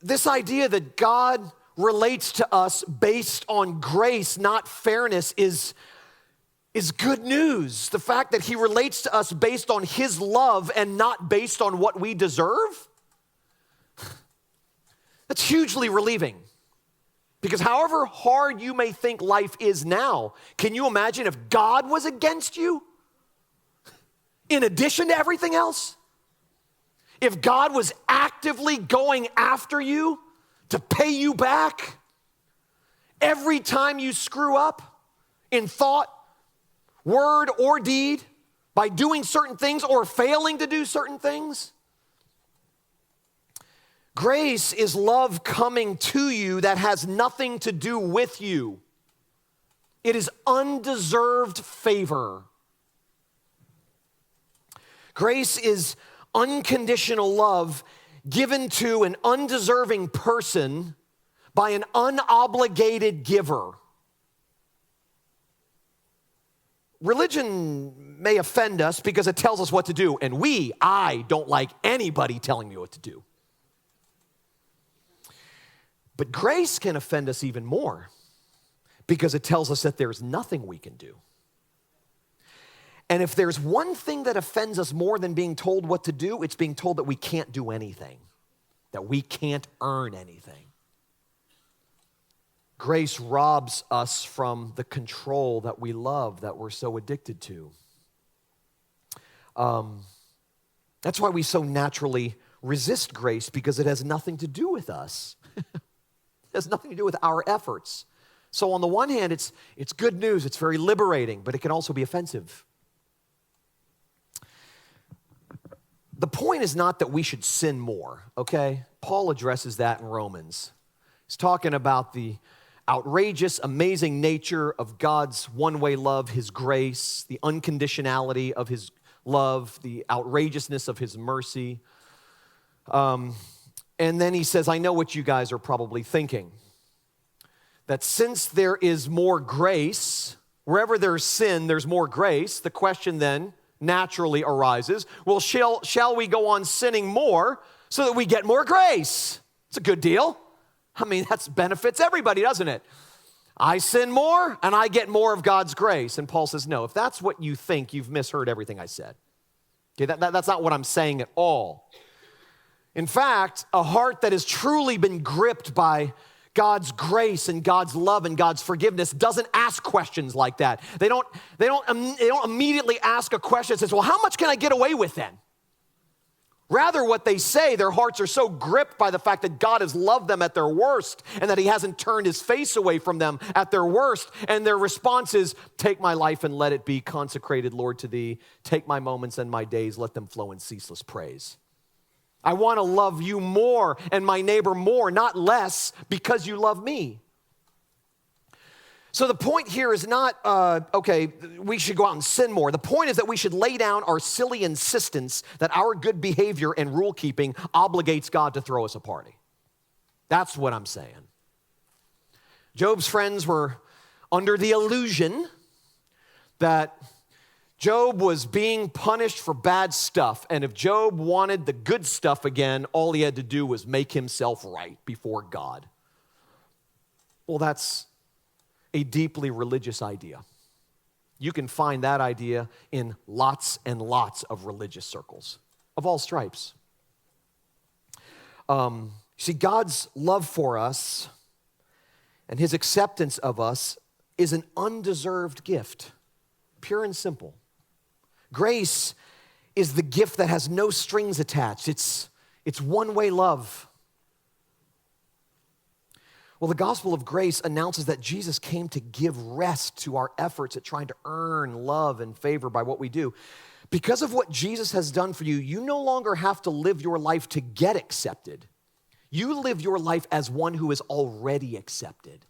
this idea that God relates to us based on grace, not fairness, is good news. The fact that he relates to us based on his love and not based on what we deserve, that's hugely relieving. Because however hard you may think life is now, can you imagine if God was against you in addition to everything else? If God was actively going after you to pay you back every time you screw up in thought, word, or deed by doing certain things or failing to do certain things? Grace is love coming to you that has nothing to do with you. It is undeserved favor. Grace is unconditional love given to an undeserving person by an unobligated giver. Religion may offend us because it tells us what to do, and I don't like anybody telling me what to do. But grace can offend us even more because it tells us that there's nothing we can do. And if there's one thing that offends us more than being told what to do, it's being told that we can't do anything, that we can't earn anything. Grace robs us from the control that we love, that we're so addicted to. That's why we so naturally resist grace, because it has nothing to do with us. It has nothing to do with our efforts. So on the one hand, it's good news, it's very liberating, but it can also be offensive. The point is not that we should sin more, okay? Paul addresses that in Romans. He's talking about the outrageous, amazing nature of God's one-way love, his grace, the unconditionality of his love, the outrageousness of his mercy. And then he says, I know what you guys are probably thinking, that since there is more grace, wherever there's sin, there's more grace. The question then naturally arises, well, shall we go on sinning more so that we get more grace? It's a good deal. I mean, that benefits everybody, doesn't it? I sin more and I get more of God's grace. And Paul says, no, if that's what you think, you've misheard everything I said. Okay, that's not what I'm saying at all. In fact, a heart that has truly been gripped by God's grace and God's love and God's forgiveness doesn't ask questions like that. They don't immediately ask a question that says, well, how much can I get away with then? Rather, what they say, their hearts are so gripped by the fact that God has loved them at their worst and that he hasn't turned his face away from them at their worst. And their response is, take my life and let it be consecrated, Lord, to thee. Take my moments and my days, let them flow in ceaseless praise. I want to love you more and my neighbor more, not less, because you love me. So the point here is not, we should go out and sin more. The point is that we should lay down our silly insistence that our good behavior and rule keeping obligates God to throw us a party. That's what I'm saying. Job's friends were under the illusion that Job was being punished for bad stuff, and if Job wanted the good stuff again, all he had to do was make himself right before God. Well, that's a deeply religious idea. You can find that idea in lots and lots of religious circles of all stripes. See, God's love for us and his acceptance of us is an undeserved gift, pure and simple. Grace is the gift that has no strings attached. It's one-way love. Well, the gospel of grace announces that Jesus came to give rest to our efforts at trying to earn love and favor by what we do. Because of what Jesus has done for you, you no longer have to live your life to get accepted. You live your life as one who is already accepted.